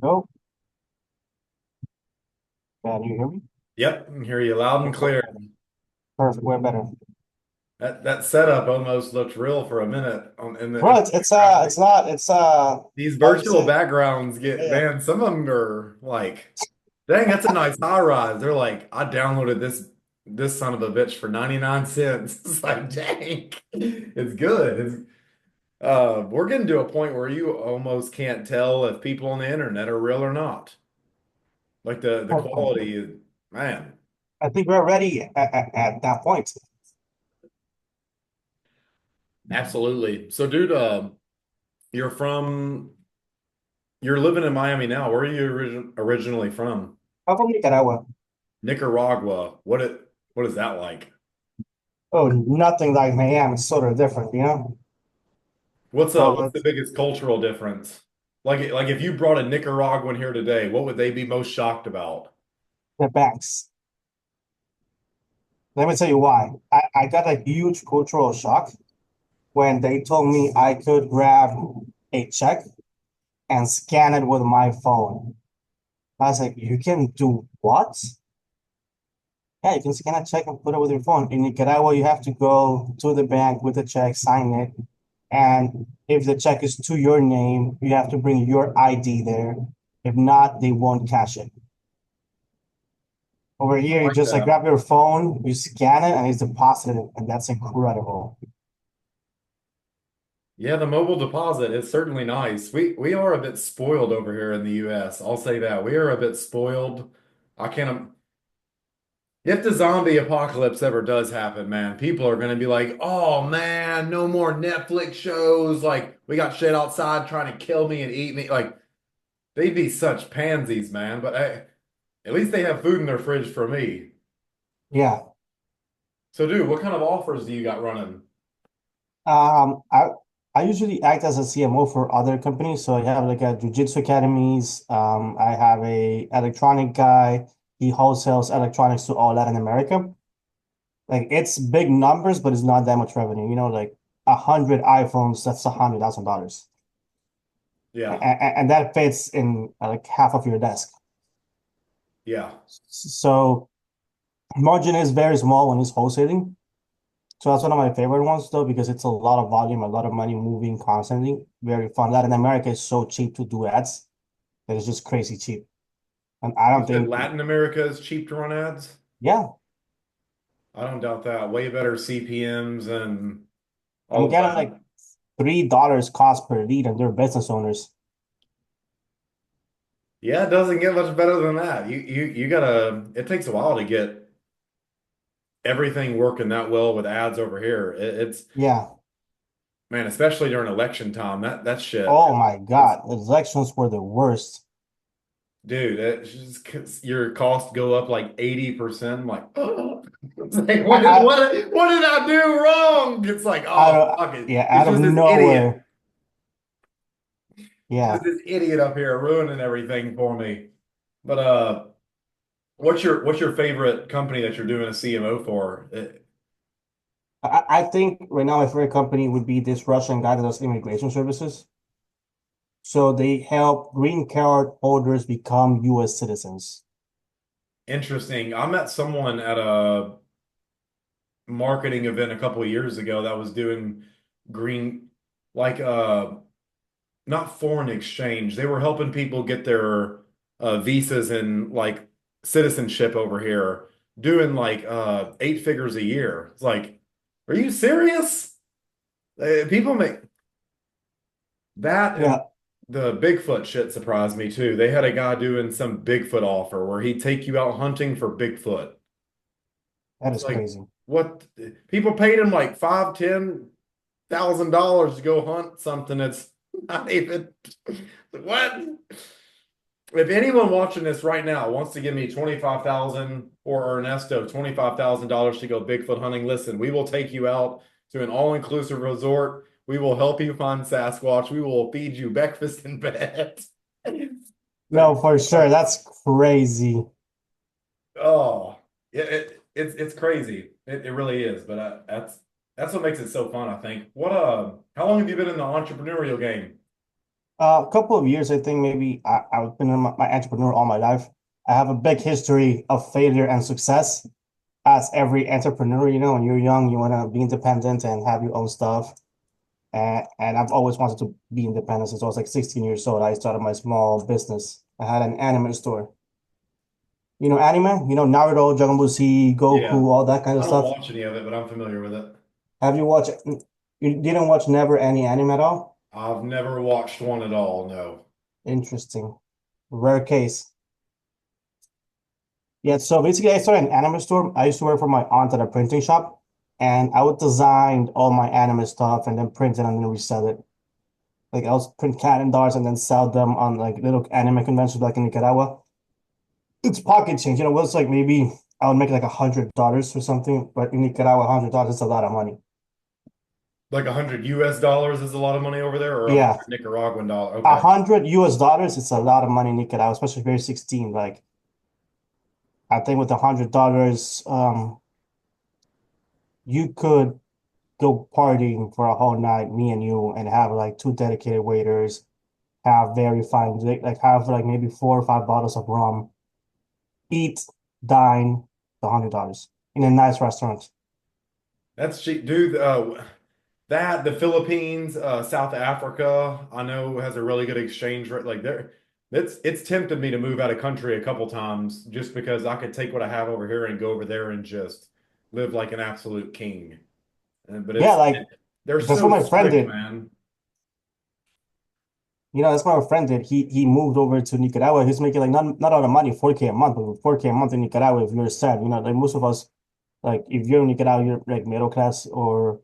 Go. Can you hear me? Yep, I can hear you loud and clear. Perfect. Way better. That setup almost looked real for a minute in Bro, the background. it's not These how you virtual say? backgrounds get, Yeah. man, some of them are like, dang, that's a nice high rise. They're like, I downloaded this son of a bitch for 99 cents. It's like, dang, it's good. We're getting to a point where you almost can't tell if people on the internet are real or not. Like the quality is, man, I think we're ready at that point. absolutely. So, dude, you're from you're living in Miami now. Where are you originally from? How from Nicaragua? Nicaragua. What is that like? Oh, nothing like Miami. It's sort of different, you know? So What's the it's biggest cultural difference? Like if you brought a Nicaraguan here today, what would they be most shocked about? the banks. Let me tell you why. I got a huge cultural shock when they told me I could grab a check and scan it with my phone. I was like, you can do what? Yeah, you can scan a check and put it with your phone. In Nicaragua, you have to go to the bank with the check, sign it, and if the check is to your name, you have to bring your ID there. If not, they won't cash it. Over here, you Like just like that. grab your phone, you scan it, and it's deposited, and that's incredible. Yeah, the mobile deposit is certainly nice. We are a bit spoiled over here in the US. I'll say that. We are a bit spoiled. I can't If the zombie apocalypse ever does happen, man, people are going to be like, oh man, no more Netflix shows. Like, we got shit outside trying to kill me and eat me. Like, they'd be such pansies, man. But at least they have food in their fridge for me. Yeah. So, dude, what kind of offers do you got running? Um, I I usually act as a CMO for other companies. So I have like a jujitsu academies. I have a electronic guy. He wholesales electronics to all Latin America. Like it's big numbers, but it's not that much revenue. You know, like 100 iPhones, that's $100,000, Yeah, and that fits in like half of your desk. yeah. So margin is very small when it's wholesaling. So that's one of my favorite ones though, because it's a lot of volume, a lot of money moving constantly. Very fun. Latin America is so cheap to do ads that it's just crazy cheap. And I You don't said think, Latin America is cheap to run ads? yeah, I don't doubt that. Way better CPMs and I'm all of getting like that. $3 cost per lead, and they're business owners. Yeah, it doesn't get much better than that. You gotta, it takes a while to get everything working that well with ads over here. It's Yeah. man, especially during election time, that shit. Oh my It's God, elections were the worst. dude, it's just 'cause your costs go up like 80%. I'm like, oh, it's like I, I, what did I do wrong? It's like, out oh of, fuck it. yeah, It's out of just this idiot. nowhere. It's just Yeah. this idiot up here ruining everything for me. But what's your favorite company that you're doing a CMO for? I think right now my favorite company would be this Russian guy that does immigration services. So they help green card holders become US citizens. Interesting. I met someone at a marketing event a couple of years ago that was doing green, like not foreign exchange. They were helping people get their visas and like citizenship over here, doing like 8 figures a year. It's like, are you serious? People make that and Yeah, the Bigfoot shit surprised me too. They had a guy doing some Bigfoot offer where he'd take you out hunting for Bigfoot. that It's is like crazy. what people paid him like $5, $10,000 to go hunt something that's not even what? If anyone watching this right now wants to give me 25,000 or Ernesto $25,000 to go Bigfoot hunting, listen, we will take you out to an all-inclusive resort. We will help you find Sasquatch. We will feed you breakfast in bed. No, for sure. That's crazy. Oh, it's crazy. It really is. But that's what makes it so fun, I think. How long have you been in the entrepreneurial game? A couple of years, I think maybe I've been my entrepreneur all my life. I have a big history of failure and success. As every entrepreneur, when you're young, you want to be independent and have your own stuff. And I've always wanted to be independent since I was like 16 years old. I started my small business. I had an anime store. Anime? Naruto, Dragon Ball Z, Yeah. Goku, all that kind of I don't stuff. watch any of it, but I'm familiar with it. Have you watched? You didn't watch never any anime at all? I've never watched one at all, no. Interesting. Rare case. Yeah, so basically I started an anime store. I used to work for my aunt at a printing shop, and I would design all my anime stuff and then print it and then resell it. Like I was print calendars and then sell them on like little anime conventions like in Nicaragua. It's pocket change, it was like maybe I would make like $100 or something, but in Nicaragua, $100 is a lot of money. Like 100 US dollars is a lot of money over there, or Yeah, 100 Nicaraguan dollar. a Okay. hundred US dollars, it's a lot of money in Nicaragua, especially if you're 16. Like I think with $100, you could go partying for a whole night, me and you, and have like two dedicated waiters, have very fine drink, like have like maybe 4 or 5 bottles of rum, eat, dine, $100 in a nice restaurant. That's cheap, dude. That the Philippines, South Africa, I know has a really good exchange rate. Like there, it's tempted me to move out of country a couple times just because I could take what I have over here and go over there and just live like an absolute king. But Yeah, like they're that's so what my friend strict, did. man. That's what my friend did. He moved over to Nicaragua. He's making like not a lot of money, 4K a month, but 4K a month in Nicaragua if you're sad. Like most of us, like if you're in Nicaragua, you're like middle class or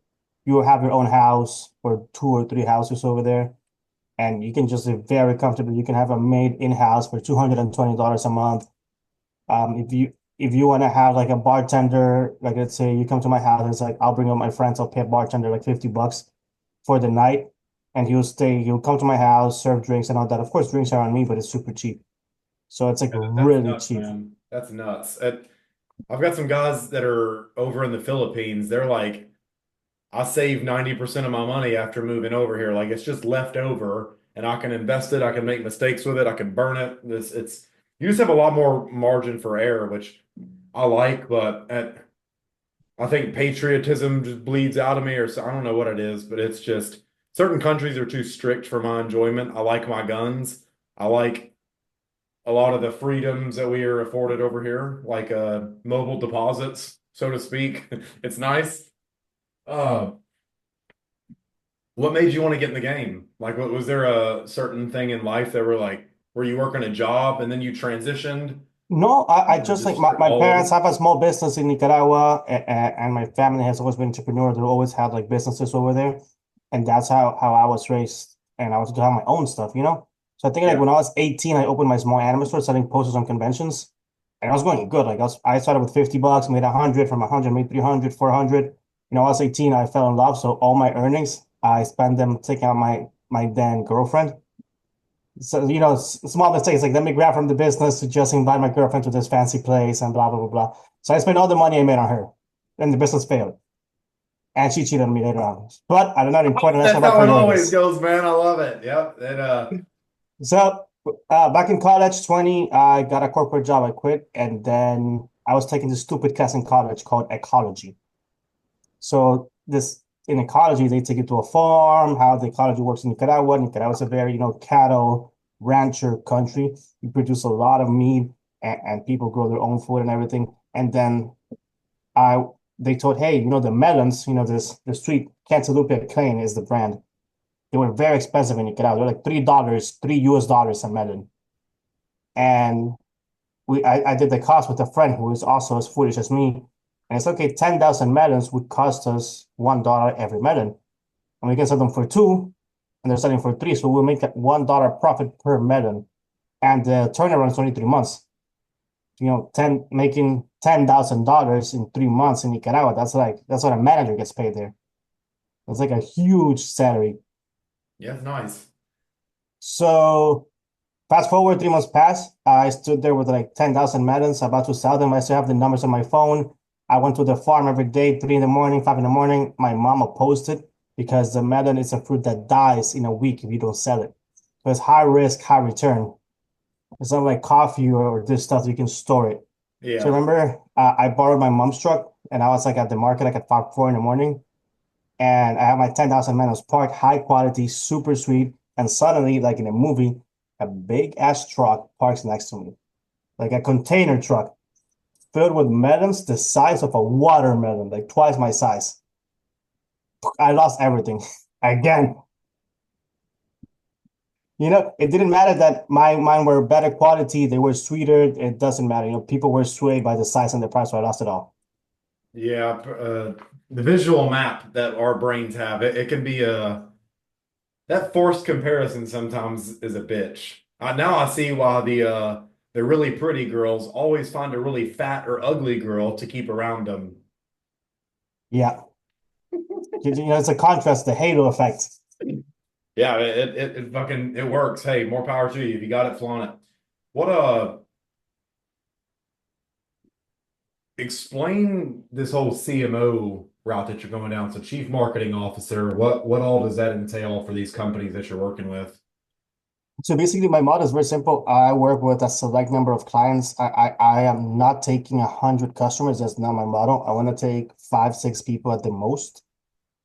you have your own house or two or three houses over there. And you can just live very comfortably. You can have a maid in-house for $220 a month. If you want to have like a bartender, like let's say you come to my house, it's like I'll bring up my friends, I'll pay a bartender like $50 for the night, and he'll come to my house, serve drinks and all that. Of course, drinks are on me, but it's super cheap. So it's like That's really nuts, cheap. man. That's nuts. I've got some guys that are over in the Philippines. They're like, I save 90% of my money after moving over here. Like it's just left over and I can invest it. I can make mistakes with it. I can burn it. You just have a lot more margin for error, which I like, but I think patriotism just bleeds out of me or so. I don't know what it is, but it's just certain countries are too strict for my enjoyment. I like my guns. I like a lot of the freedoms that we are afforded over here, like mobile deposits, so to speak. It's nice. Uh, what made you want to get in the game? Like, was there a certain thing in life that were you working a job and then you transitioned, No, I or just like just my all of parents it? have a small business in Nicaragua, and my family has always been entrepreneur. They always had like businesses over there, and that's how I was raised. And I wanted to have my own stuff. So I think like Yeah. when I was 18, I opened my small anime store selling posters on conventions, and I was going good. Like I started with $50, made 100, from 100 made 300, 400. I was 18, I fell in love, so all my earnings I spent them taking out my then girlfriend. So, small mistakes like let me grab from the business to just invite my girlfriend to this fancy place and blah, blah, blah, blah. So I spent all the money I made on her and the business failed. And she cheated on me later on. But I do not important. That's not That's my how it always priorities. goes, man. I love it. Yep. So back in college, 20, I got a corporate job. I quit. And then I was taking this stupid class in college called ecology. So this in ecology, they take you to a farm, how the ecology works in Nicaragua. Nicaragua is a very, cattle rancher country. You produce a lot of meat and people grow their own food and everything. And then I they told, hey, the melons, this the sweet Cantaloupe Plain is the brand. They were very expensive in Nicaragua. They're like $3, $3 a melon. And I did the cost with a friend who is also as foolish as me. And it's okay, 10,000 melons would cost us $1 every melon. And we can sell them for two, and they're selling for three. So we'll make that $1 profit per melon. And the turnaround is only 3 months. 10 making $10,000 in 3 months in Nicaragua. That's what a manager gets paid there. It's like a huge salary. Yeah, it's nice. So fast forward 3 months pass. I stood there with like 10,000 melons about to sell them. I still have the numbers on my phone. I went to the farm every day, 3 in the morning, 5 in the morning. My mom opposed it because the melon is a fruit that dies in a week if you don't sell it. So it's high risk, high return. It's not like coffee or this stuff you can store it. So Yeah. remember, I borrowed my mom's truck and I was like at the market like at 4 in the morning, and I have my 10,000 Melons parked, high quality, super sweet, and suddenly, like in a movie, a big ass truck parks next to me, like a container truck filled with melons the size of a watermelon, like twice my size. I lost everything again. It didn't matter that mine were better quality, they were sweeter. It doesn't matter. People were swayed by the size and the price, so I lost it all. Yeah. The visual map that our brains have, it can be that forced comparison sometimes is a bitch. Now I see why the really pretty girls always find a really fat or ugly girl to keep around them. Yeah. It's a contrast, the halo effect. Yeah, it fucking it works. Hey, more power to you. If you got it, flaunt it. What explain this whole CMO route that you're going down. So Chief Marketing Officer, what all does that entail for these companies that you're working with? So basically, my model is very simple. I work with a select number of clients. I am not taking 100 customers. That's not my model. I want to take five, six people at the most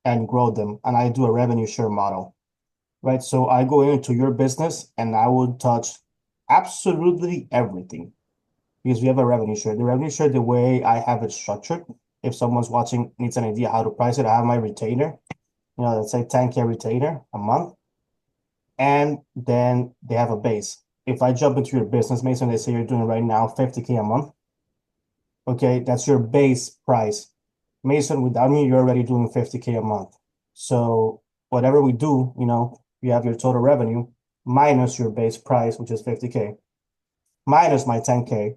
and grow them. And I do a revenue share model, right? So I go into your business and I will touch absolutely everything because we have a revenue share. The revenue share, the way I have it structured, if someone's watching needs an idea how to price it, I have my retainer, let's say 10K retainer a month, and then they have a base. If I jump into your business, Mason, they say you're doing right now 50K a month. Okay, that's your base price. Mason, without me, you're already doing 50K a month. So whatever we do, you have your total revenue minus your base price, which is 50K, minus my 10K,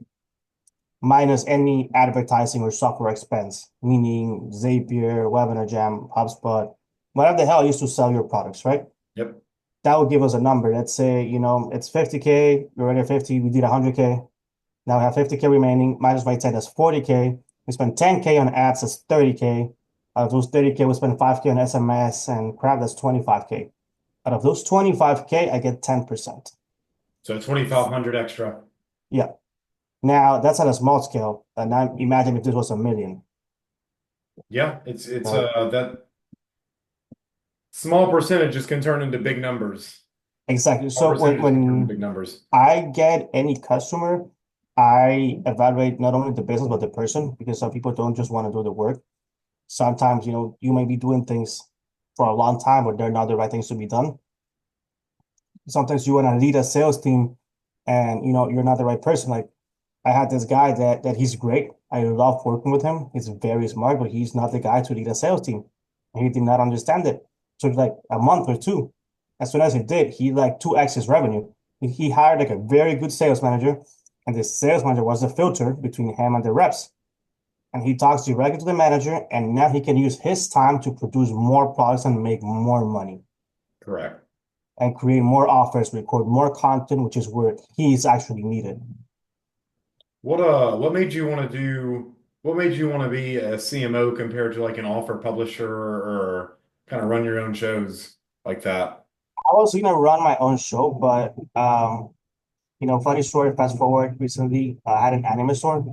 minus any advertising or software expense, meaning Zapier, Webinar Jam, HubSpot, whatever the hell I used to sell your products, right? Yep. That would give us a number. Let's say, it's 50K, we're already at 50, we did 100K. Now we have 50K remaining, minus my 10, that's 40K. We spend 10K on ads, that's 30K. Out of those 30K, we spend 5K on SMS and crap, that's 25K. Out of those 25K, I get 10%. So 2,500 extra. Yeah. Now that's on a small scale. And now imagine if this was a million, Yeah, it's right? that small percentages can turn into big numbers. Exactly. Small So when percentages can turn into when big numbers. I get any customer, I evaluate not only the business but the person because some people don't just want to do the work. Sometimes, you may be doing things for a long time, but they're not the right things to be done. Sometimes you want to lead a sales team and, you're not the right person. Like I had this guy that he's great. I love working with him. He's very smart, but he's not the guy to lead a sales team. And he did not understand it. Took like a month or two. As soon as he did, he like 2x his revenue. He hired like a very good sales manager, and the sales manager was the filter between him and the reps. And he talks directly to the manager, and now he can use his time to produce more products and make more money Correct. and create more offers, record more content, which is where he's actually needed. What made you want to what made you want to be a CMO compared to like an offer publisher or kind of run your own shows like that? I was gonna run my own show, but funny story. Fast forward recently, I had an anime store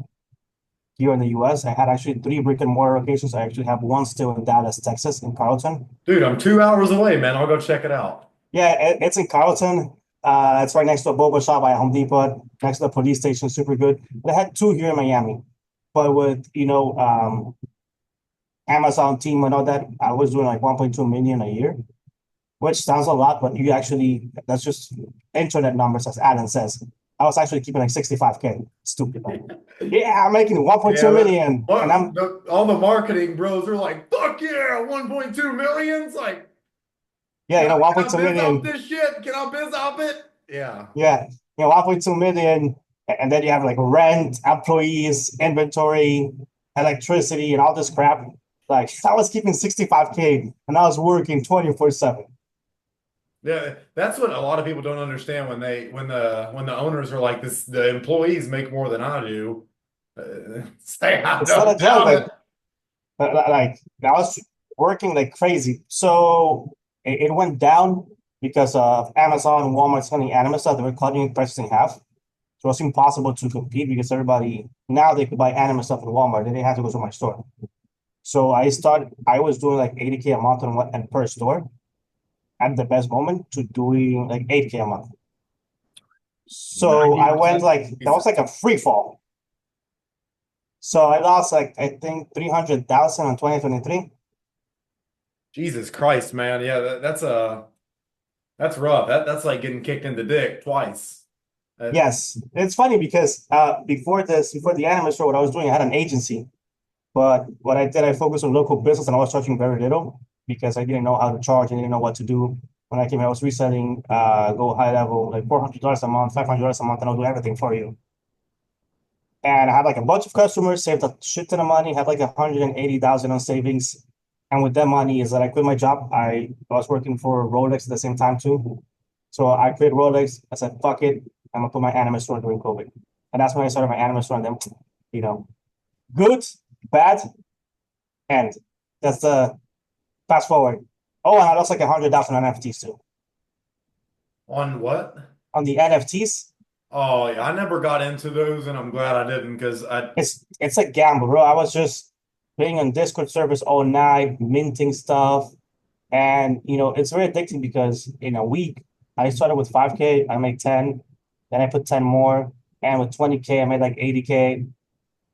here in the U.S. I had actually three brick and mortar locations. I actually have one still in Dallas, Texas, in Carlton. Dude, I'm 2 hours away, man. I'll go check it out. Yeah, it's in Carlton. It's right next to a boba shop by Home Depot, next to the police station. Super good. But I had two here in Miami, but with Amazon team and all that, I was doing like 1.2 million a year, which sounds a lot, but that's just internet numbers, as Alan says. I was actually keeping like 65K. Stupid. Like, yeah, I'm making 1.2 Yeah, million. And what I'm, all the marketing bros are like, fuck yeah, 1.2 million. It's like, yeah, can I 1.2 biz off million. this shit? Can I biz off it? Yeah. Yeah, 1.2 million. And then you have like rent, employees, inventory, electricity, and all this crap. Like, I was keeping 65K and I was working 24/7. Yeah, that's what a lot of people don't understand when when the owners are like this, the employees make more than I do. Say I It's not a don't joke. doubt Like, it. like I was working like crazy. So it went down. because of Amazon and Walmart selling anime stuff. They were cutting prices in half. So it's impossible to compete because everybody now they could buy anime stuff in Walmart. They didn't have to go to my store. So I was doing like 80K a month on what and per store at the best moment to doing like 8K a month. So I went 90%. like that was like a free fall. So I lost like I think 300,000 in 2023. Jesus Christ, man. Yeah, that's rough. That's like getting kicked in the dick twice. That, Yes, it's funny because before the anime store, what I was doing, I had an agency. But what I did, I focused on local business and I was charging very little because I didn't know how to charge. I didn't know what to do. When I came here, I was reselling, go high level, like $400 a month, $500 a month, and I'll do everything for you. And I had like a bunch of customers, saved a shit ton of money, had like 180,000 on savings. And with that money is that I quit my job. I was working for Rolex at the same time too. So I quit Rolex. I said, fuck it. I'm gonna put my anime store during COVID. And that's when I started my anime store. And then, you know, good, bad, end. That's the fast forward. Oh, and I lost like 100,000 on NFTs too. on what? On the NFTs, Oh, yeah, I never got into those, and I'm glad I didn't because it's a gamble, bro. I was just being on Discord service all night, minting stuff. And it's very addicting because in a week, I started with 5K, I made 10, then I put 10 more, and with 20K, I made like 80K.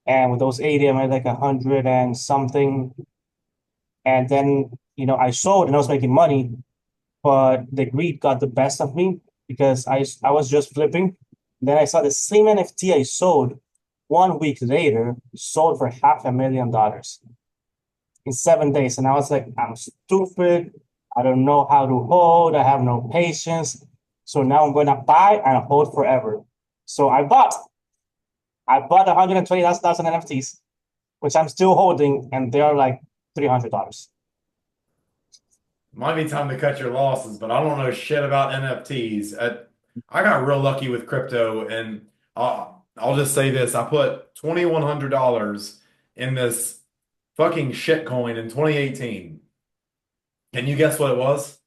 And with those 80, I made like 100 and something. And then, I sold and I was making money, but the greed got the best of me because I was just flipping. Then I saw the same NFT I sold 1 week later sold for $500,000 in 7 days. And I was like, I'm stupid. I don't know how to hold. I have no patience. So now I'm going to buy and hold forever. So I bought 120,000 NFTs, which I'm still holding, and they are like $300. might be time to cut your losses, but I don't know shit about NFTs. I got real lucky with crypto, and I'll just say this: I put $2,100 in this fucking shit coin in 2018. Can you guess what it was?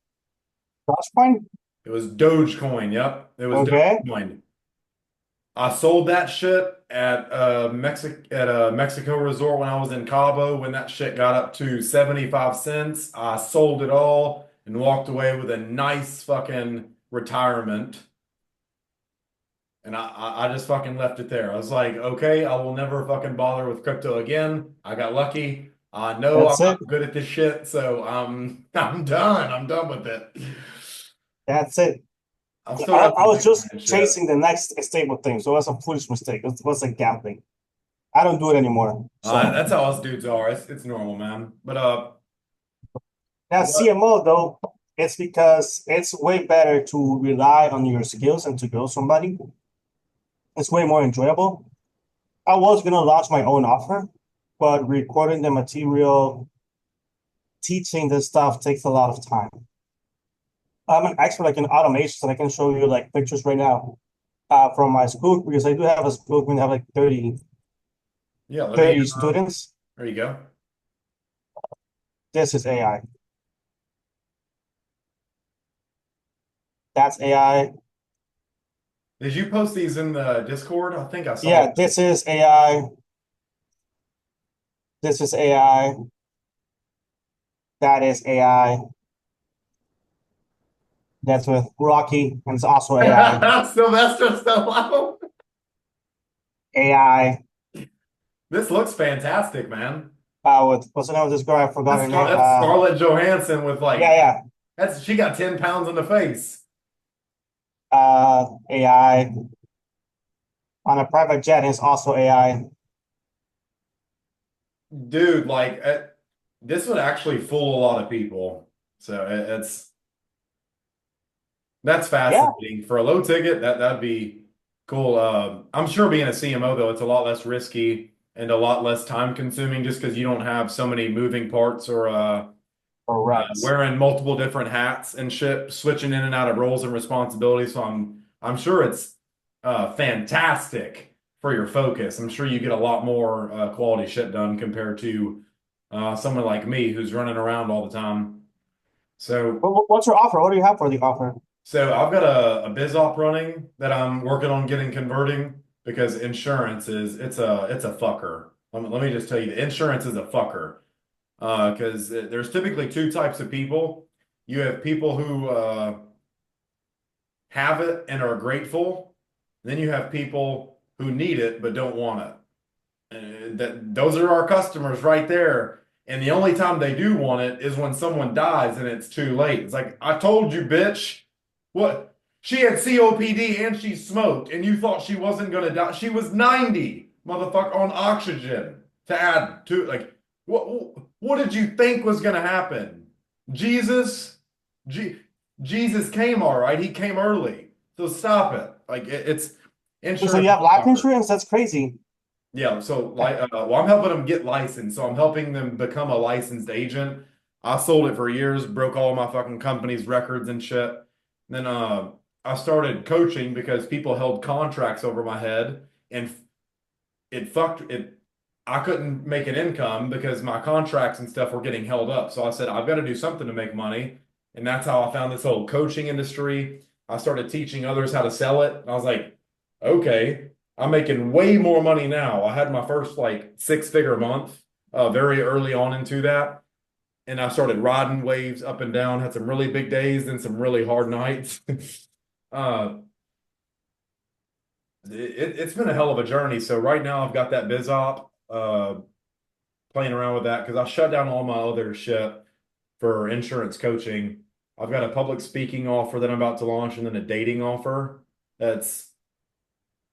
Crosspoint? It was Dogecoin. Yep, it was Okay. Dogecoin. I sold that shit at a Mexico resort when I was in Cabo when that shit got up to 75 cents. I sold it all and walked away with a nice fucking retirement. And I just fucking left it there. I was like, okay, I will never fucking bother with crypto again. I got lucky. I know I'm That's not it. good at this shit, so I'm done. I'm done with it. That's it. I've still got I some was Bitcoin just and shit. chasing the next stable thing. So it was a foolish mistake. It was like gambling. I don't do it anymore. That's So how us dudes are. It's normal, man. But now what? CMO though, it's because it's way better to rely on your skills and to grow somebody. It's way more enjoyable. I was gonna launch my own offer, but recording the material, teaching this stuff takes a lot of time. I'm an expert like in automation, and I can show you like pictures right now from my school because I do have a school. We have like Yeah, let me. 30 students. There you go. This is AI. That's AI. Did you post these in the Discord? I think I saw Yeah, them. this is AI. This is AI. That is AI. That's with Rocky, and it's also AI. Sylvester Stallone. AI. This looks fantastic, man. With what's the name of this girl? I forgot her name. That's Scarlett Johansson with Yeah, like yeah. that's she got 10 pounds in the face. AI on a private jet is also AI. Dude, like this would actually fool a lot of people. So that's Yeah, fascinating. For a low ticket, that'd be cool. I'm sure being a CMO though, it's a lot less risky and a lot less time consuming just because you don't have so many moving parts or correct. wearing multiple different hats and shit, switching in and out of roles and responsibilities. So I'm sure it's fantastic for your focus. I'm sure you get a lot more quality shit done compared to someone like me who's running around all the time. So What's your offer? What do you have for the offer? I've got a biz op running that I'm working on getting converting because insurance is it's a fucker. Let me just tell you, the insurance is a fucker. Because there's typically two types of people. You have people who have it and are grateful. Then you have people who need it but don't want it. Those are our customers right there. And the only time they do want it is when someone dies and it's too late. It's like, I told you, bitch. What? She had COPD and she smoked, and you thought she wasn't gonna die. She was 90, motherfucker, on oxygen to add to like what did you think was gonna happen? Jesus, Je Jesus came all right. He came early. So stop it. Like it's So you insurance have life fucker. insurance? That's crazy. Yeah, so like, well, I'm helping them get licensed. So I'm helping them become a licensed agent. I sold it for years, broke all my fucking company's records and shit. Then I started coaching because people held contracts over my head, and it fucked it. I couldn't make an income because my contracts and stuff were getting held up. So I said, I've got to do something to make money. And that's how I found this whole coaching industry. I started teaching others how to sell it. And I was like, okay, I'm making way more money now. I had my first like six-figure month very early on into that. And I started riding waves up and down, had some really big days and some really hard nights. uh, it's been a hell of a journey. So right now I've got that biz op, playing around with that because I shut down all my other shit for insurance coaching. I've got a public speaking offer that I'm about to launch and then a dating offer that's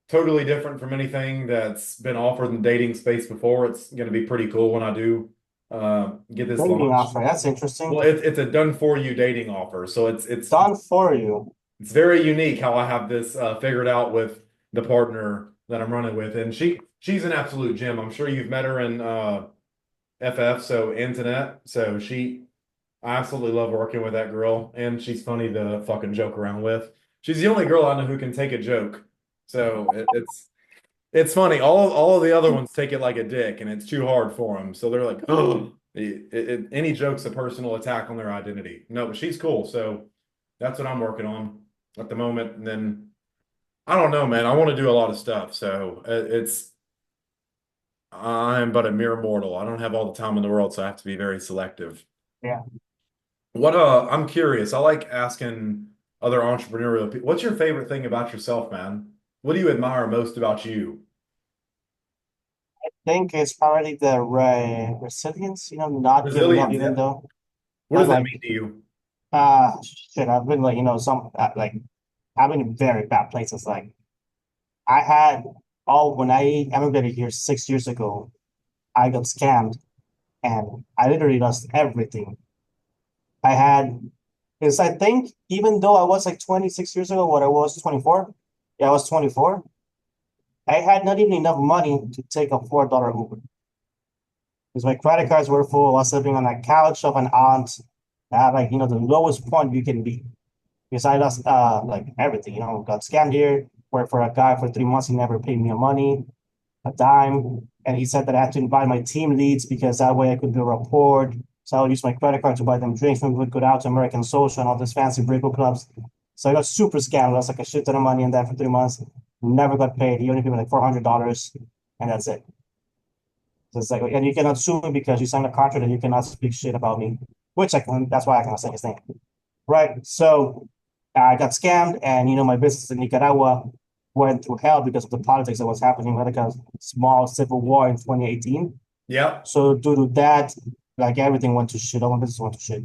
totally different from anything that's been offered in the dating space before. It's going to be pretty cool when I do get this Dating launched. offer. That's interesting. Well, it's a done for you dating offer, so Done for you. it's very unique how I have this figured out with the partner that I'm running with, and she's an absolute gem. I'm sure you've met her in FF, so internet. So I absolutely love working with that girl, and she's funny to fucking joke around with. She's the only girl I know who can take a joke, so it's funny. All of the other ones take it like a dick, and it's too hard for them. So they're like, oh, any joke's a personal attack on their identity. No, but she's cool, so that's what I'm working on at the moment. And then I don't know, man. I want to do a lot of stuff, so I'm but a mere mortal. I don't have all the time in the world, so I have to be very selective. Yeah. I'm curious. I like asking other entrepreneurial people, what's your favorite thing about yourself, man? What do you admire most about you? Think it's probably the resilience, not giving up Resilience, even yeah. though What I'm does that like, mean to you? shit, I've been like, I've been in very bad places. Like I had when I emigrated here 6 years ago, I got scammed and I literally lost everything. I had, because I think even though I was like 26 years ago, what I was 24, yeah, I was 24. I had not even enough money to take a $4 Uber because my credit cards were full. I was living on a couch of an aunt at like, the lowest point you can be. Because I lost like everything, got scammed here, worked for a guy for 3 months. He never paid me money, a dime. And he said that I had to invite my team leads because that way I could build rapport. So I would use my credit card to buy them drinks when we would go out to American Social and all these fancy Brickle clubs. So I got super scammed. Lost like a shit ton of money in that for 3 months. Never got paid. He only paid me like $400, and that's it. So it's like, and you cannot sue me because you signed a contract and you cannot speak shit about me, which I can. That's why I cannot say his name. Right. So I got scammed, and my business in Nicaragua went through hell because of the politics that was happening. We had like a small civil war in 2018. Yep. So due to that, like everything went to shit. All my business went to shit.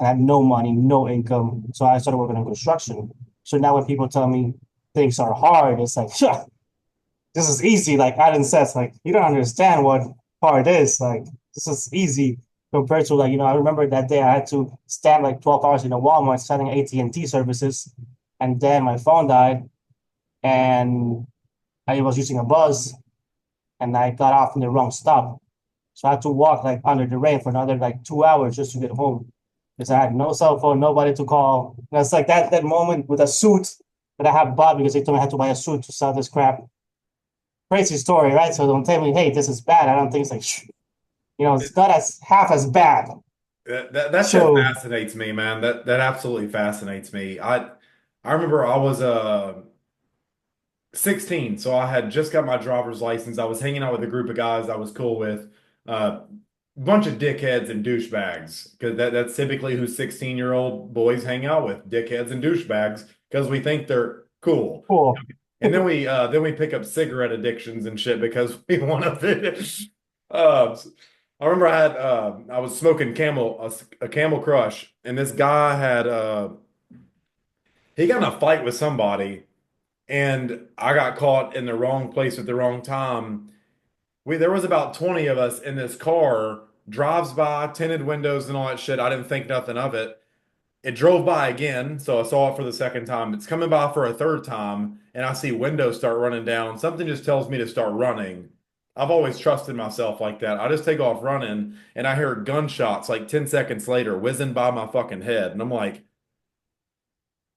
I had no money, no income. So I started working on construction. So now when people tell me things are hard, it's like, yeah, this is easy. Like Adam says, like you don't understand what hard is. Like this is easy compared to like I remember that day I had to stand like 12 hours in a Walmart selling AT&T services, and then my phone died, and I was using a bus, and I got off in the wrong stop, so I had to walk like under the rain for another like 2 hours just to get home because I had no cell phone, nobody to call. And it's like that moment with a suit that I have bought because they told me I had to buy a suit to sell this crap. Crazy story, right? So don't tell me, hey, this is bad. I don't think it's like, it's not as half as bad. That shit So fascinates me, man. That absolutely fascinates me. I remember I was 16, so I had just got my driver's license. I was hanging out with a group of guys I was cool with, bunch of dickheads and douchebags, because that's typically who 16-year-old boys hang out with, dickheads and douchebags, because we think they're cool. cool. And then we pick up cigarette addictions and shit because we want to fit. Uh, I remember I was smoking a Camel Crush, and this guy he got in a fight with somebody, and I got caught in the wrong place at the wrong time. There was about 20 of us in this car, drives by, tinted windows and all that shit. I didn't think nothing of it. It drove by again, so I saw it for the second time. It's coming by for a third time, and I see windows start running down. Something just tells me to start running. I've always trusted myself like that. I just take off running, and I hear gunshots like 10 seconds later whizzing by my fucking head. And I'm like,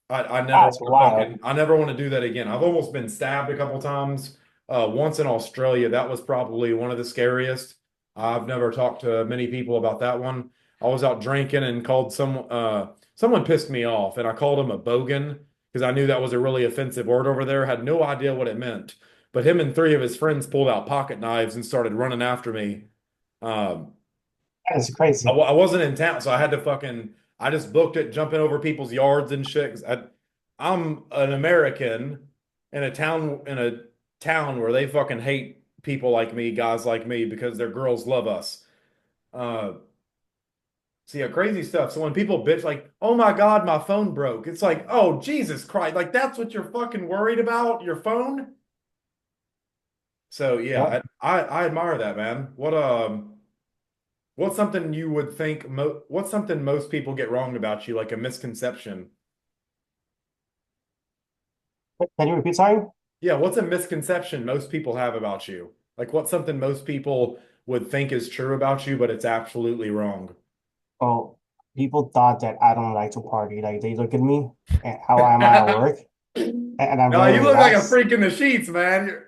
That's wild. I never want to do that again. I've almost been stabbed a couple times. Once in Australia, that was probably one of the scariest. I've never talked to many people about that one. I was out drinking and called someone pissed me off, and I called him a bogan because I knew that was a really offensive word over there. Had no idea what it meant. But him and three of his friends pulled out pocket knives and started running after me. Um, That is crazy. I wasn't in town, so I had to I just booked it, jumping over people's yards and shit. 'Cause I'm an American in a town where they fucking hate people like me, guys like me, because their girls love us. Uh, so yeah, crazy stuff. So when people bitch like, "Oh my God, my phone broke," it's like, "Oh Jesus Christ!" Like that's what you're fucking worried about, your phone. So Yep. yeah, I admire that, man. What's something you would think what's something most people get wrong about you, like a misconception? Can you repeat, sorry? Yeah, what's a misconception most people have about you? Like what's something most people would think is true about you, but it's absolutely wrong. Oh, people thought that I don't like to party. Like they look at me and how am I at work, and I'm No, very you look like a relaxed. freak in the sheets, man.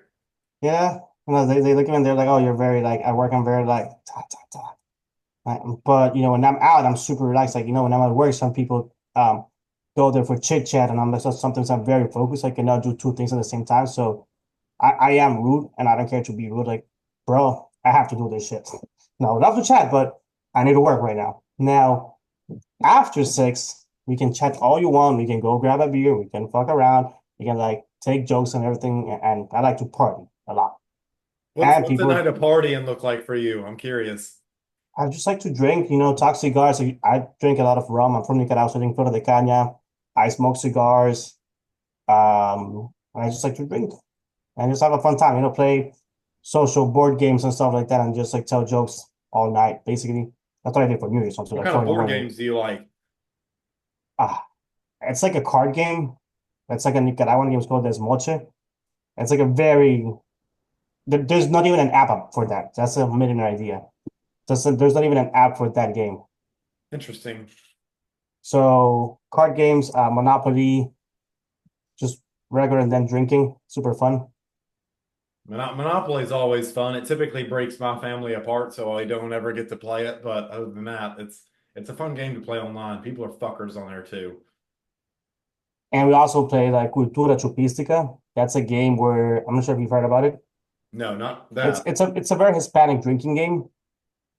Yeah, they look at me and they're like, "Oh, you're very like at work. I'm very like ta ta ta." But when I'm out, I'm super relaxed. Like when I'm at work, some people go there for chit chat, and I'm like, so sometimes I'm very focused. I cannot do two things at the same time. So I am rude, and I don't care to be rude. Like, bro, I have to do this shit. No, love to chat, but I need to work right now. Now, after 6, we can chat all you want. We can go grab a beer. We can fuck around. We can like take jokes and everything. And I like to party a lot. And What's a night people, of partying look like for you? I'm curious. I just like to drink, talk cigars. I drink a lot of rum. I'm from Nicaragua, so I drink Flor de Caña. I smoke cigars. I just like to drink and just have a fun time, play social board games and stuff like that and just like tell jokes all night, basically. That's what I did for New Year's until What like kind of 4 in the board morning. games do you like? Ah, it's like a card game. It's like a Nicaraguan game. It's called Desmoche. It's like a there's not even an app for that. That's a millionaire idea. There's not even an app for that game. Interesting. So card games, Monopoly, just regular and then drinking, super fun. Monopoly is always fun. It typically breaks my family apart, so I don't ever get to play it. But other than that, it's a fun game to play online. People are fuckers on there too. And we also play like Cultura Chupística. That's a game where I'm not sure if you've heard about it. No, not It's that. it's a it's a very Hispanic drinking game.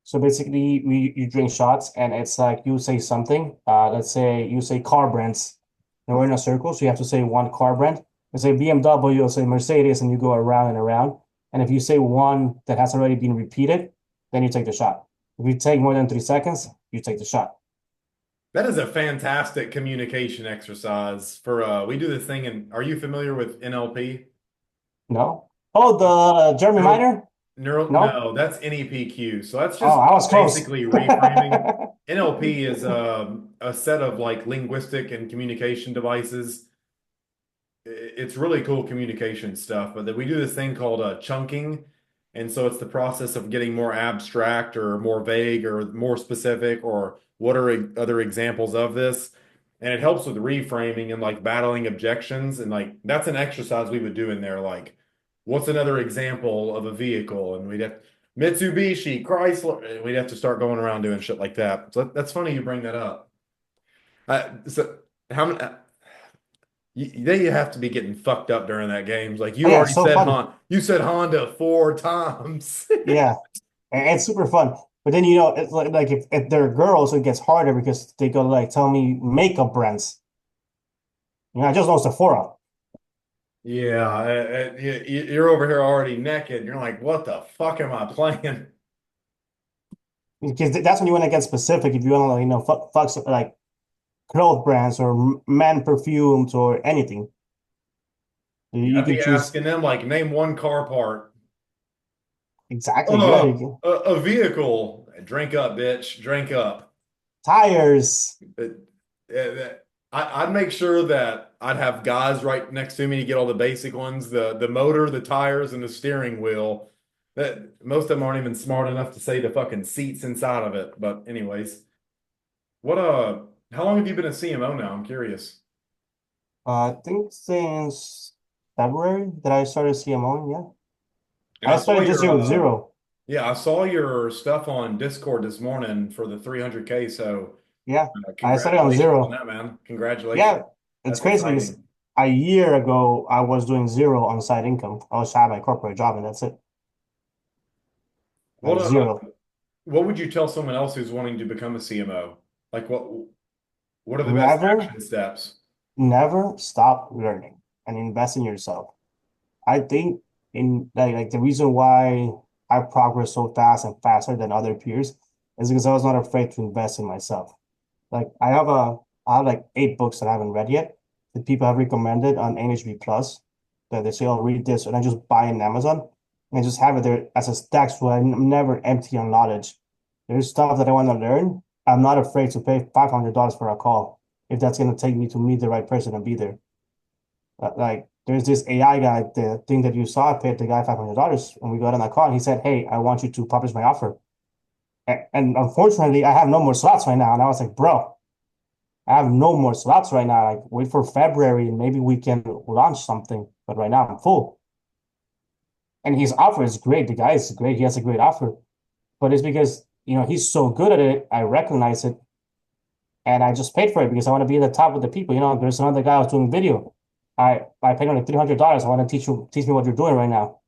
So basically, you drink shots, and it's like you say something. Let's say you say car brands, and we're in a circle, so you have to say one car brand. You say BMW, or say Mercedes, and you go around and around. And if you say one that has already been repeated, then you take the shot. If you take more than 3 seconds, you take the shot. That is a fantastic communication exercise for we do this thing and are you familiar with NLP? No? Oh, the Jeremy Neural Minor? No? no, that's NEPQ. So that's Oh, just I was close. basically reframing. NLP is a set of like linguistic and communication devices. It's really cool communication stuff, but then we do this thing called chunking. And so it's the process of getting more abstract or more vague or more specific or what are other examples of this? And it helps with reframing and like battling objections. And like that's an exercise we would do in there. Like, what's another example of a vehicle? And Mitsubishi, Chrysler. We'd have to start going around doing shit like that. So that's funny you bring that up. So how many? They have to be getting fucked up during that game. Like Oh you yeah, it's already so said, fun. You said Honda 4 times. Yeah, and it's super fun. But then it's like if they're girls, it gets harder because they go like tell me makeup brands. I just know Sephora Yeah, you're over here already naked. You're like, what the fuck am I playing? because that's when you want to get specific. If you want to fuck like clothes brands or man perfumes or anything, Yeah, you I'd can be choose asking them like, name one car part. exactly. Yeah, you can. A vehicle. Drink up, bitch. Drink up. Tires. I'd make sure that I'd have guys right next to me to get all the basic ones, the motor, the tires, and the steering wheel. That most of them aren't even smart enough to say the fucking seats inside of it. But anyways, what how long have you been a CMO now? I'm curious. I think since February that I started CMO. Yeah, And I I saw started this your year with zero. yeah, I saw your stuff on Discord this morning for the 300K. So Yeah, I started on congratulations on zero. that, man. Congratulations. Yeah, it's That's crazy because exciting. a year ago I was doing zero on side income. I was having my corporate job and that's it. What Like zero. what would you tell someone else who's wanting to become a CMO? Like what are the best Never, action steps? never stop learning and invest in yourself. I think in like the reason why I progress so fast and faster than other peers is because I was not afraid to invest in myself. Like I have like 8 books that I haven't read yet that people have recommended on NHB Plus that they say, "Oh, read this," and I just buy it on Amazon and I just have it there as a stack, so I'm never empty on knowledge. There's stuff that I want to learn. I'm not afraid to pay $500 for a call if that's going to take me to meet the right person and be there. Like there's this AI guy, the thing that you saw, I paid the guy $500 when we got on a call. And he said, "Hey, I want you to publish my offer." And unfortunately, I have no more slots right now. And I was like, "Bro, I have no more slots right now. Like, wait for February and maybe we can launch something. But right now I'm full." And his offer is great. The guy is great. He has a great offer. But it's because, he's so good at it. I recognize it. And I just paid for it because I want to be at the top with the people. There's another guy who's doing video. I paid only $300. I want to teach me what you're doing right now.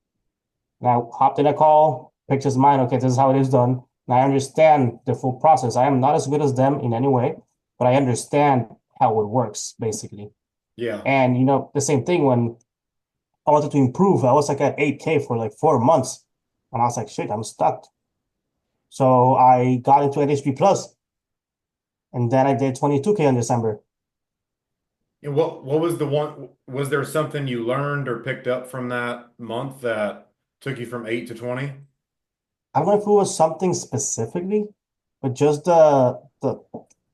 And I hopped in a call, picked his mind. Okay, this is how it is done. And I understand the full process. I am not as good as them in any way, but I understand how it works, basically. Yeah. And the same thing when I wanted to improve, I was like at 8K for like 4 months. And I was like, shit, I'm stuck. So I got into NHP Plus and then I did 22K in December. And what was the one, was there something you learned or picked up from that month that took you from 8 to 20? I don't know if it was something specifically, but just the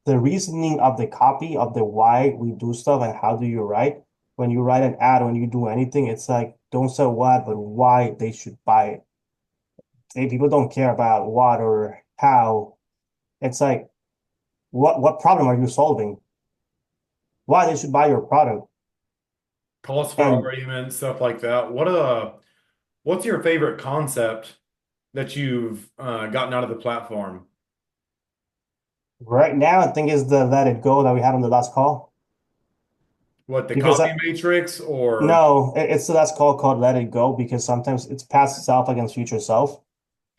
reasoning of the copy of the why we do stuff and how do you write. When you write an ad, when you do anything, it's like don't say what, but why they should buy it. People don't care about what or how. It's like what problem are you solving? Why they should buy your product? Cost for And argument, stuff like that. What's your favorite concept that you've gotten out of the platform? right now, I think is the let it go that we had on the last call What, the because copy matrix or no, it's the last call called let it go because sometimes it's past self against future self.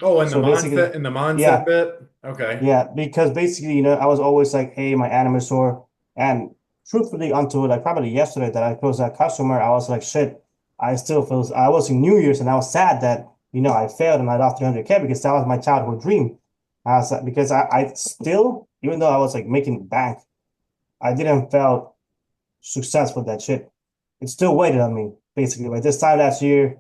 oh, So basically, in the mindset yeah, bit? Okay. yeah, because basically, I was always like, hey, my anime store. And truthfully, until like probably yesterday that I closed that customer, I was like, shit, I was in New Year's and I was sad that, I failed and I lost 300K because that was my childhood dream. I was like, because I still, even though I was like making bank, I didn't felt success with that shit. It still waited on me, basically. By this time last year,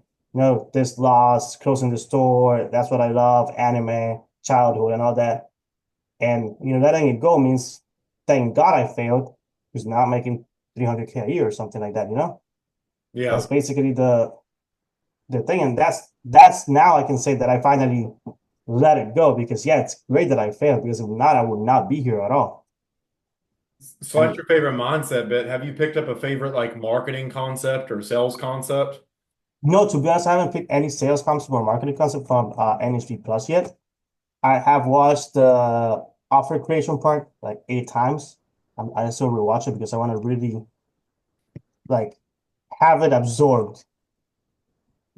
this loss, closing the store, that's what I love, anime, childhood, and all that. And letting it go means thank God I failed, because now I'm making 300K a year or something like that. That's Yeah. basically the thing. And that's now I can say that I finally let it go because yeah, it's great that I failed because if not, I would not be here at all. So that's And your favorite mindset bit. Have you picked up a favorite like marketing concept or sales concept? No, to be honest, I haven't picked any sales concept or marketing concept from NHP Plus yet. I have watched the offer creation part like 8 times. I still rewatch it because I want to really like have it absorbed.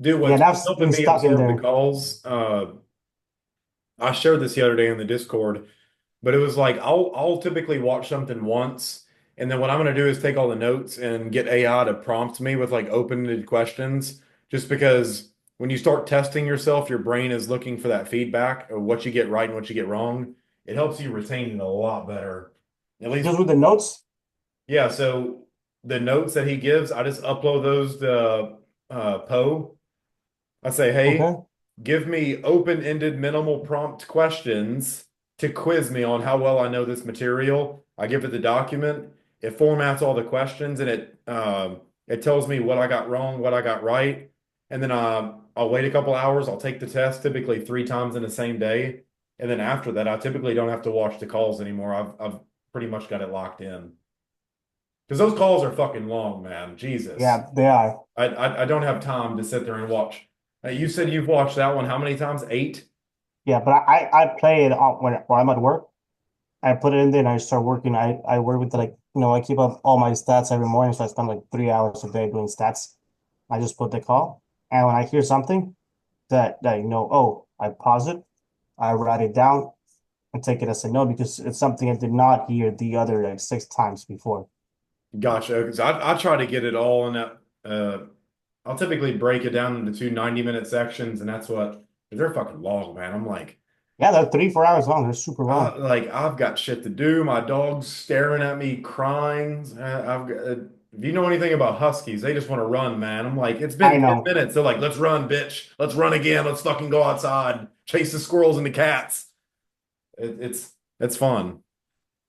Dude, Yeah, what's and I've helping been me stuck in absorb the there. calls, I shared this the other day in the Discord, but it was like I'll typically watch something once, and then what I'm gonna do is take all the notes and get AI to prompt me with like open-ended questions, just because when you start testing yourself, your brain is looking for that feedback of what you get right and what you get wrong. It helps you retain it a lot better. At least, Just with the notes. yeah. So the notes that he gives, I just upload those to Poe. I say, hey, Okay. give me open-ended minimal prompt questions to quiz me on how well I know this material. I give it the document. It formats all the questions and it tells me what I got wrong, what I got right. And then I'll wait a couple hours. I'll take the test typically 3 times in the same day. And then after that, I typically don't have to watch the calls anymore. I've pretty much got it locked in. Because those calls are fucking long, man. Jesus. Yeah, they are. I don't have time to sit there and watch. You said you've watched that one how many times? 8? Yeah, but I play it on when I'm at work. I put it in there and I start working. I work with like I keep up all my stats every morning, so I spend like 3 hours a day doing stats. I just put the call, and when I hear something that oh, I pause it, I write it down, and take it as a no because it's something I did not hear the other like 6 times before. Gotcha. Because I try to get it all in that. I'll typically break it down into two 90-minute sections, and that's what they're fucking long, man. I'm like, Yeah, they're 3 4 hours long. They're super long. I've got shit to do. My dog's staring at me, crying. If you know anything about huskies, they just want to run, man. I'm like, it's I been 10 know. minutes. They're like, let's run, bitch. Let's run again. Let's fucking go outside, chase the squirrels and the cats. It's fun.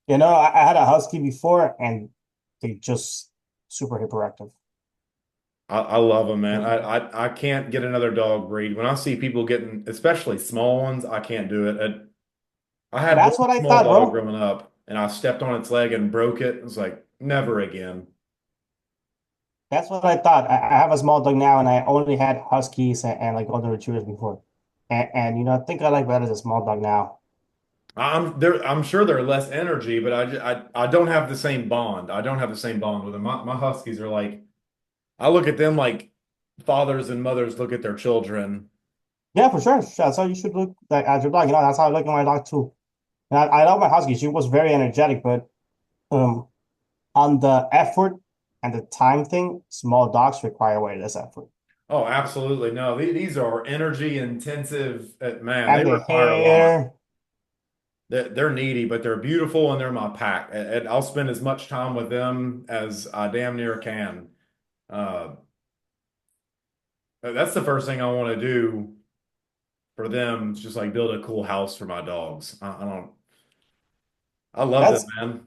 I had a husky before, and they just super hyperactive. I love them, man. I can't get another dog breed. When I see people getting, especially small ones, I can't do it. I had one That's what I small thought, dog bro. growing up, and I stepped on its leg and broke it. It was like, never again. That's what I thought. I have a small dog now, and I only had huskies and like other retrievers before. And I think I like better the small dog now. I'm sure they're less energy, but I don't have the same bond. I don't have the same bond with them. My huskies are like, I look at them like fathers and mothers look at their children. Yeah, for sure. That's how you should look like at your dog. That's how I look at my dog too. And I love my husky. She was very energetic, but um, on the effort and the time thing, small dogs require way less effort. Oh, absolutely. No, these are energy intensive. Man, they And the require a lot. hair. They're needy, but they're beautiful and they're my pack. And I'll spend as much time with them as I damn near can. Uh, that's the first thing I want to do for them. Is just like build a cool house for my dogs. I don't. I love them, That's man.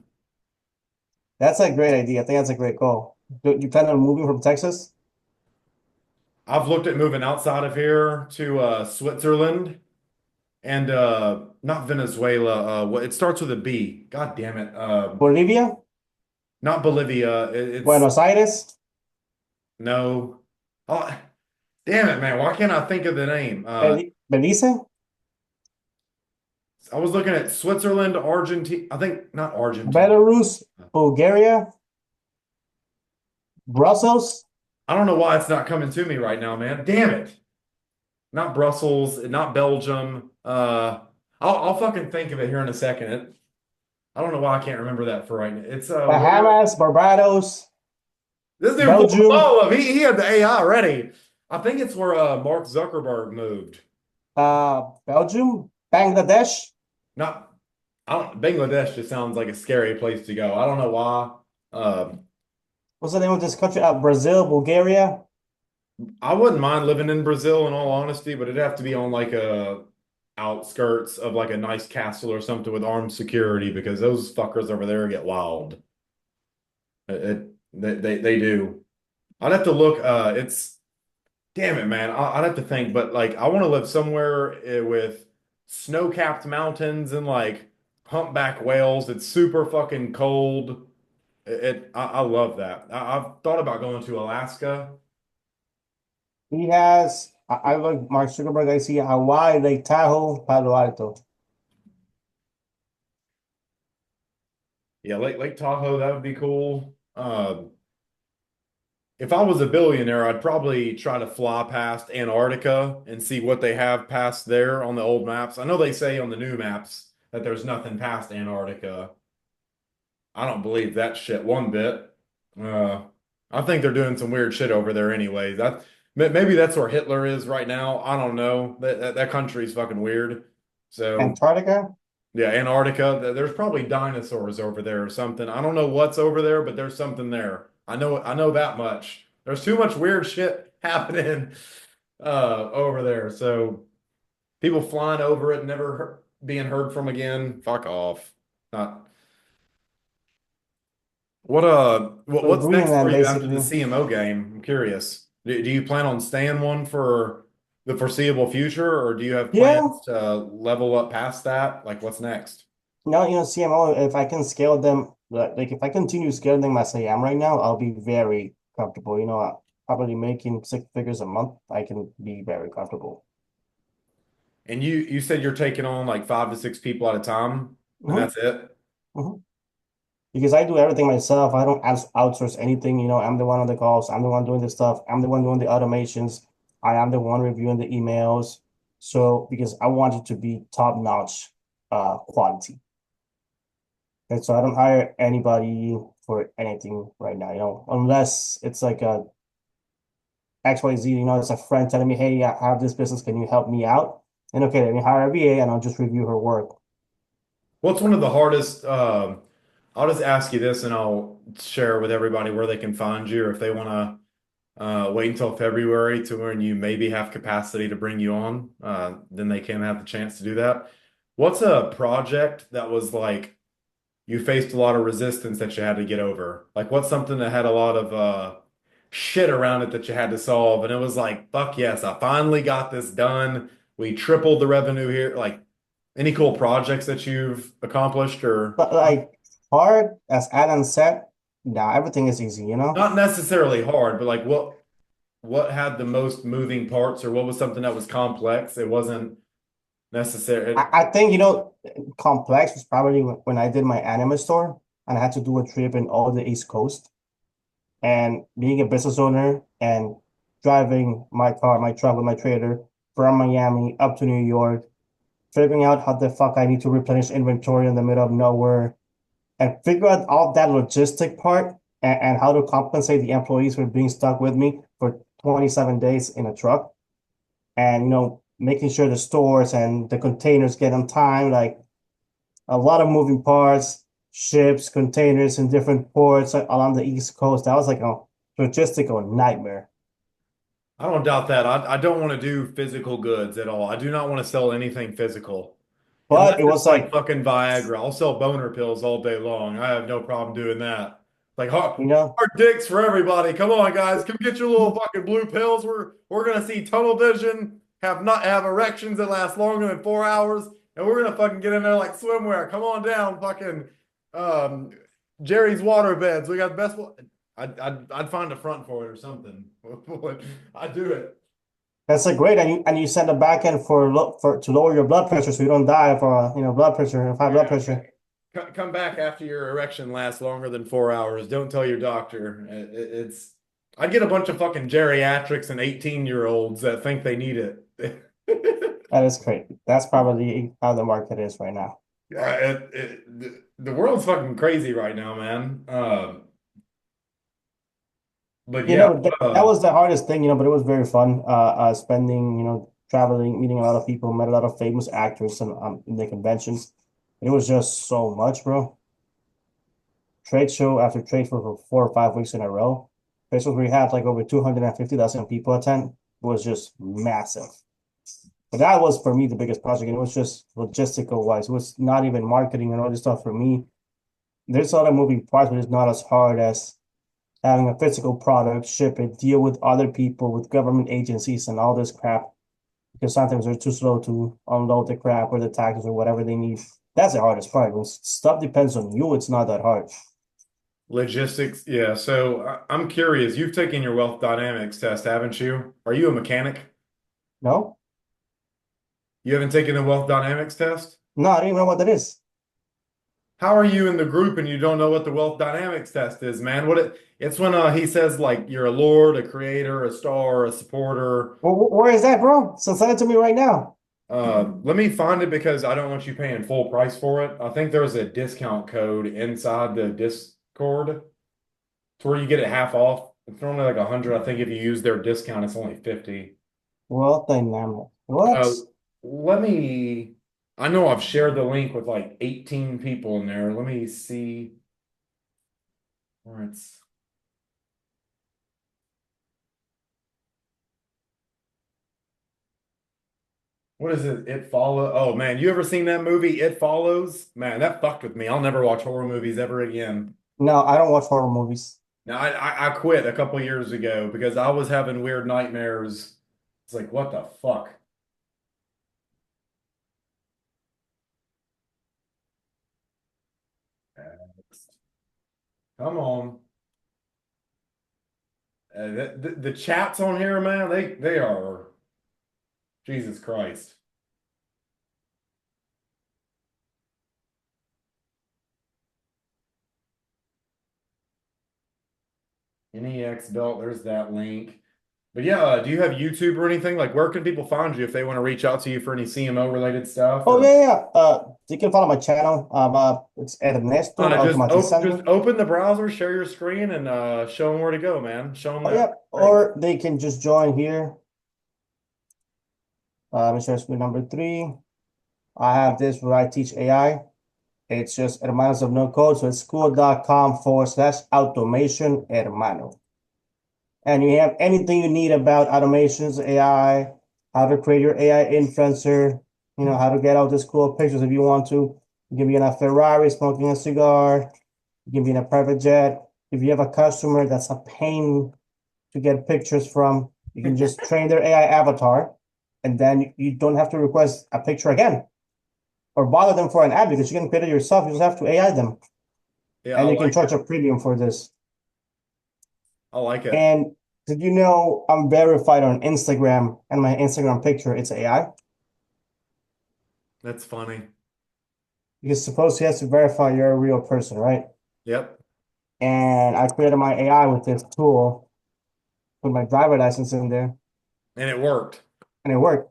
that's a great idea. I think that's a great goal. Do you plan on moving from Texas? I've looked at moving outside of here to Switzerland and not Venezuela. What it starts with a B. God damn it. Bolivia? Not Bolivia. It's Buenos Aires? no. Oh, damn it, man. Why can't I think of the name? Belize? I was looking at Switzerland, Argentina. I think not Argentina. Belarus? Bulgaria? Brussels? I don't know why it's not coming to me right now, man. Damn it. Not Brussels, not Belgium. I'll fucking think of it here in a second. I don't know why I can't remember that for right now. It's where Bahamas? Barbados? this dude pulled Belgium? all of. He had the AI ready. I think it's where Mark Zuckerberg moved. Belgium? Bangladesh? Not I don't Bangladesh just sounds like a scary place to go. I don't know why. Um, What's the name of this country? Brazil? Bulgaria? I wouldn't mind living in Brazil in all honesty, but it'd have to be on like a outskirts of like a nice castle or something with armed security because those fuckers over there get wild. They do. I'd have to look. It's damn it, man. I'd have to think, but like I want to live somewhere with snow-capped mountains and like humpback whales. It's super fucking cold. I love that. I've thought about going to Alaska. He has, I like Mark Zuckerberg. I see Hawaii, Lake Tahoe, Palo Alto. Yeah, Lake Tahoe, that would be cool. If I was a billionaire, I'd probably try to fly past Antarctica and see what they have past there on the old maps. I know they say on the new maps that there's nothing past Antarctica. I don't believe that shit one bit. Uh, I think they're doing some weird shit over there anyways. Maybe that's where Hitler is right now. I don't know. That country's fucking weird. So Antarctica? yeah, Antarctica. There's probably dinosaurs over there or something. I don't know what's over there, but there's something there. I know that much. There's too much weird shit happening over there. So people flying over it, never being heard from again. Fuck off. Not So what's next for Greenland, you after the basically. CMO game? I'm curious. Do you plan on staying one for the foreseeable future, or do you have plans Yeah. to level up past that? Like what's next? No, CMO, if I can scale them, like if I continue scaling them as I am right now, I'll be very comfortable. Probably making 6 figures a month. I can be very comfortable. And you said you're taking on like 5 to 6 people at a time, and hmm that's it. hmm Because I do everything myself. I don't outsource anything. I'm the one on the calls. I'm the one doing the stuff. I'm the one doing the automations. I am the one reviewing the emails. So because I want it to be top notch quality. And so I don't hire anybody for anything right now, unless it's like a XYZ, it's a friend telling me, hey, I have this business, can you help me out? And okay, let me hire a VA and I'll just review her work. What's one of the hardest? I'll just ask you this, and I'll share with everybody where they can find you, or if they want to wait until February to when you maybe have capacity to bring you on, then they can have the chance to do that. What's a project that was like you faced a lot of resistance that you had to get over? Like what's something that had a lot of shit around it that you had to solve, and it was like, fuck yes, I finally got this done. We tripled the revenue here. Like any cool projects that you've accomplished or But like hard, as Adam said, nah, everything is easy. not necessarily hard, but like what had the most moving parts or what was something that was complex? It wasn't necessary. I think, complex was probably when I did my anime store and I had to do a trip in all the East Coast. And being a business owner and driving my car, my truck with my trailer from Miami up to New York, figuring out how the fuck I need to replenish inventory in the middle of nowhere, and figure out all that logistic part and how to compensate the employees for being stuck with me for 27 days in a truck, and making sure the stores and the containers get on time, like a lot of moving parts, ships, containers in different ports along the East Coast. That was like a logistical nightmare. I don't doubt that. I don't want to do physical goods at all. I do not want to sell anything physical. Unless But it it's was like like, fucking Viagra. I'll sell boner pills all day long. I have no problem doing that. Like you know, hard dicks for everybody. Come on, guys. Come get your little fucking blue pills. We're gonna see tunnel vision, have erections that last longer than 4 hours, and we're gonna fucking get in there like swimwear. Come on down, fucking um Jerry's water beds. We got the best one. I'd find a front for it or something. I'd do it. that's like great. And you send a back end for to lower your blood pressure so you don't die for blood pressure, high blood Yeah. pressure. Come back after your erection lasts longer than 4 hours. Don't tell your doctor. It's I get a bunch of fucking geriatrics and 18-year-olds that think they need it. That is crazy. That's probably how the market is right now. Yeah, the world's fucking crazy right now, man. But yeah, That was the hardest thing, but it was very fun. Spending, traveling, meeting a lot of people, met a lot of famous actors and in the conventions. It was just so much, bro. Trade show after trade show for 4 or 5 weeks in a row. Trade shows where we had like over 250,000 people attend. It was just massive. But that was for me the biggest project. And it was just logistical wise. It was not even marketing and all this stuff for me. There's a lot of moving parts, but it's not as hard as having a physical product, ship it, deal with other people, with government agencies and all this crap. Because sometimes they're too slow to unload the crap or the taxes or whatever they need. That's the hardest part. When stuff depends on you, it's not that hard. Logistics, yeah. So I'm curious. You've taken your wealth dynamics test, haven't you? Are you a mechanic? No? You haven't taken the wealth dynamics test? No, I don't even know what that is. How are you in the group and you don't know what the wealth dynamics test is, man? It's when he says like you're a lord, a creator, a star, a supporter. Where is that, bro? So send it to me right now. Let me find it because I don't want you paying full price for it. I think there's a discount code inside the Discord to where you get it half off. It's normally like 100. I think if you use their discount, it's only 50. Wealth dynamic. What? Uh, let me, I know I've shared the link with like 18 people in there. Let me see where it's, what is it? It Follows. Oh man, you ever seen that movie, It Follows? Man, that fucked with me. I'll never watch horror movies ever again. No, I don't watch horror movies. Now, I quit a couple years ago because I was having weird nightmares. It's like, what the fuck? Come on. The chats on here, man, they are Jesus Christ. NEX belt, there's that link. But yeah, do you have YouTube or anything? Like, where can people find you if they want to reach out to you for any CMO related stuff? Oh Or yeah, yeah. You can follow my channel. It's Ernesto just Automatizando. open the browser, share your screen, and show them where to go, man. Show them Oh that yeah, great. or they can just join here. Let me share screen number 3. I have this where I teach AI. It's just hermanos of no code. So it's school.com/automation hermano. And you have anything you need about automations, AI, how to create your AI influencer, how to get all these cool pictures if you want to. You can be in a Ferrari smoking a cigar. You can be in a private jet. If you have a customer that's a pain to get pictures from, you can just train their AI avatar, and then you don't have to request a picture again or bother them for an ad because you can create it yourself. You just have to AI them, Yeah, I and you can like it. charge a premium for this. I like it. And did you know I'm verified on Instagram and my Instagram picture, it's AI? That's funny. Because suppose he has to verify you're a real person, right? Yep. And I created my AI with this tool, put my driver license in there, And it worked. and it worked.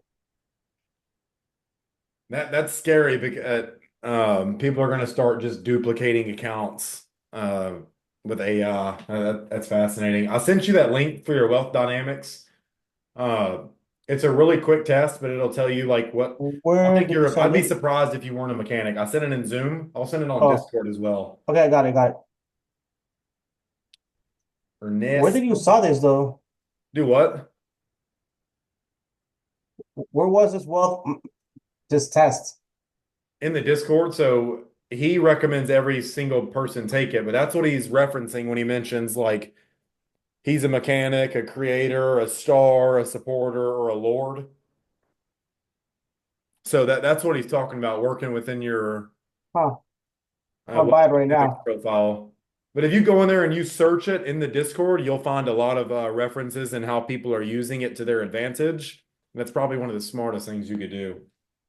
That's scary because people are going to start just duplicating accounts with AI. That's fascinating. I sent you that link for your wealth dynamics. Uh, it's a really quick test, but it'll tell you like what I Where think did you you're. I'd send be it? surprised if you weren't a mechanic. I sent it in Zoom. I'll send it on Oh, Discord as well. okay, I got it, got it. Where did you Ernesto. saw this though? Do what? Where was this test? In the Discord. So he recommends every single person take it, but that's what he's referencing when he mentions like he's a mechanic, a creator, a star, a supporter, or a lord. So that's what he's talking about, working within your Huh. I'll wealth buy it right dynamics now. profile. But if you go in there and you search it in the Discord, you'll find a lot of references and how people are using it to their advantage. And that's probably one of the smartest things you could do.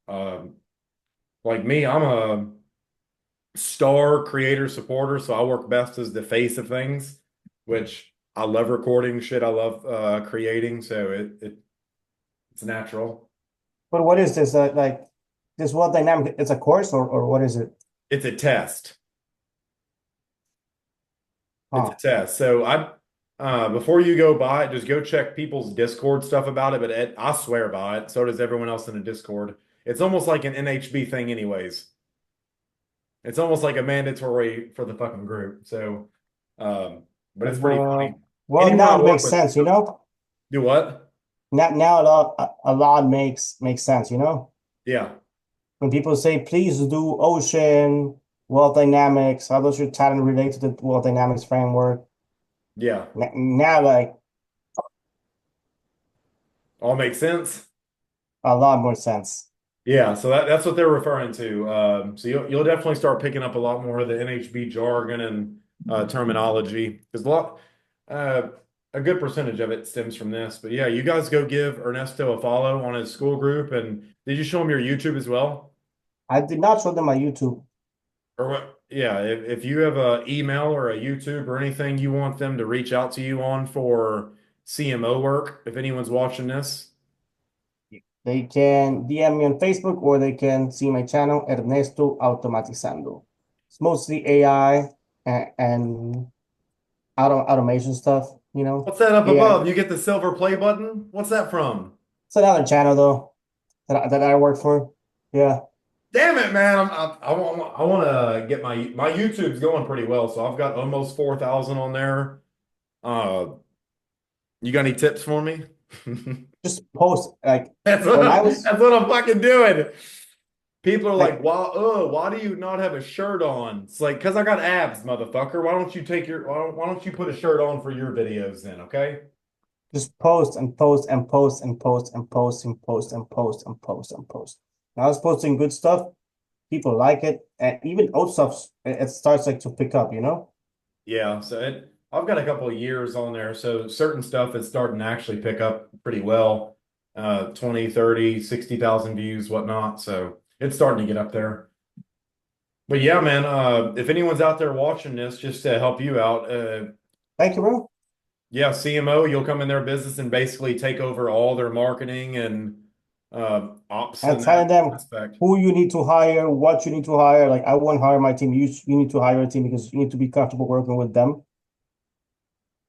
Um, like me, I'm a star creator supporter, so I work best as the face of things, which I love recording shit. I love creating, so it's natural. But what is this? Like this world dynamic? It's a course or what is it? It's a test. It's a Huh. test. So I before you go buy it, just go check people's Discord stuff about it. But I swear by it. So does everyone else in the Discord. It's almost like an NHB thing, anyways. It's almost like a mandatory for the fucking group. So, but it's pretty funny. Well, Anyone now I it work makes with sense, you know? do what? Now a lot makes sense, you know? Yeah, When people say, please do ocean, world dynamics, how does your talent relate to the world dynamics framework? yeah. Now, like, All makes sense. a lot more sense. Yeah, so that's what they're referring to. So you'll definitely start picking up a lot more of the NHB jargon and terminology because uh, a good percentage of it stems from this. But yeah, you guys go give Ernesto a follow on his school group. And did you show him your YouTube as well? I did not show them my YouTube. Or what? Yeah, if you have a email or a YouTube or anything you want them to reach out to you on for CMO work, if anyone's watching this. They can DM me on Facebook or they can see my channel, Ernesto Automatizando. It's mostly AI and automation stuff, you know. What's that up AI. above? You get the silver play button? What's that from? It's another channel though that I work for. Yeah. Damn it, man! I want to get my YouTube's going pretty well, so I've got almost 4,000 on there. Uh, you got any tips for me? Just post like That's when I what was that's what I'm fucking doing. People are like, like why do you not have a shirt on? It's like, because I got abs, motherfucker. Why don't you put a shirt on for your videos then, okay? just post and post and post and post and post and post and post and post and post. And I was posting good stuff. People like it, and even old stuff. It starts like to pick up, you know. Yeah, I've got a couple of years on there, so certain stuff is starting to actually pick up pretty well. 20, 30, 60,000 views, whatnot. So it's starting to get up there. But yeah, man, if anyone's out there watching this, just to help you out, Thank you, bro. yeah, CMO, you'll come in their business and basically take over all their marketing and ops And in that telling them aspect. who you need to hire, what you need to hire. Like I won't hire my team. You need to hire a team because you need to be comfortable working with them.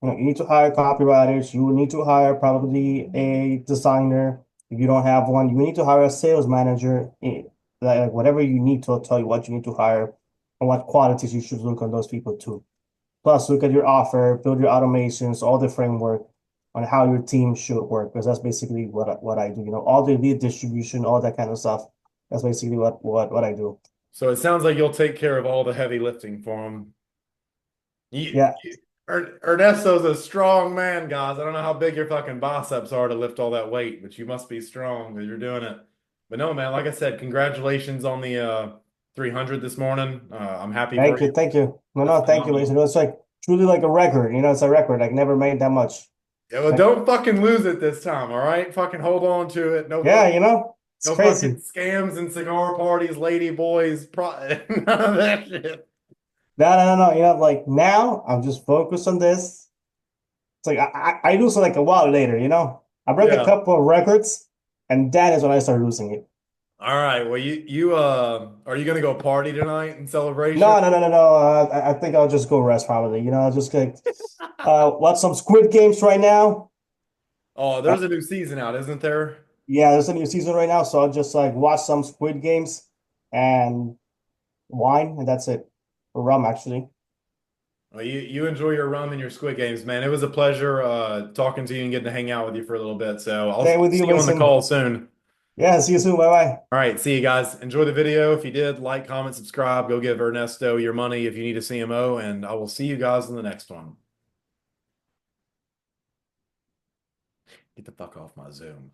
You know, you need to hire copywriters. You need to hire probably a designer. If you don't have one, you need to hire a sales manager. Like whatever you need to tell you what you need to hire and what qualities you should look on those people too. Plus, look at your offer, build your automations, all the framework on how your team should work. Because that's basically what I do. You know, all the lead distribution, all that kind of stuff. That's basically what I do. So it sounds like you'll take care of all the heavy lifting for them. Yeah, Ernesto's a strong man, guys. I don't know how big your fucking biceps are to lift all that weight, but you must be strong because you're doing it. But no, man, like I said, congratulations on the 300 this morning. I'm happy for thank you, you. thank you. No, That's no, thank you, Mason. phenomenal. It's like truly like a record. You know, it's a record. Like never made that much. Yeah, well, Like, don't fucking lose it this time, all right? Fucking hold on to it. yeah, you know, it's No fucking crazy. scams and cigar parties, lady boys, none of that shit. No, no, no, no. You know, like now I'm just focused on this. It's like I lose it like a while later, you know. I break a Yeah. couple of records, and that is when I start losing it. All right. Well, you are you gonna go party tonight in celebration? No, no, no, no, no. I think I'll just go rest probably. You know, I'll just like watch some Squid Games right now. Oh, Uh, there's a new season out, isn't there? yeah, there's a new season right now, so I'll just like watch some Squid Games and wine, and that's it. Or rum, actually. Well, you enjoy your rum and your Squid Games, man. It was a pleasure talking to you and getting to hang out with you for a little bit. So Stay I'll with see you, you on the Mason. call soon. Yeah, see you soon. Bye bye. All right, see you guys. Enjoy the video. If you did, like, comment, subscribe. Go give Ernesto your money if you need a CMO, and I will see you guys in the next one. Get the fuck off my Zoom.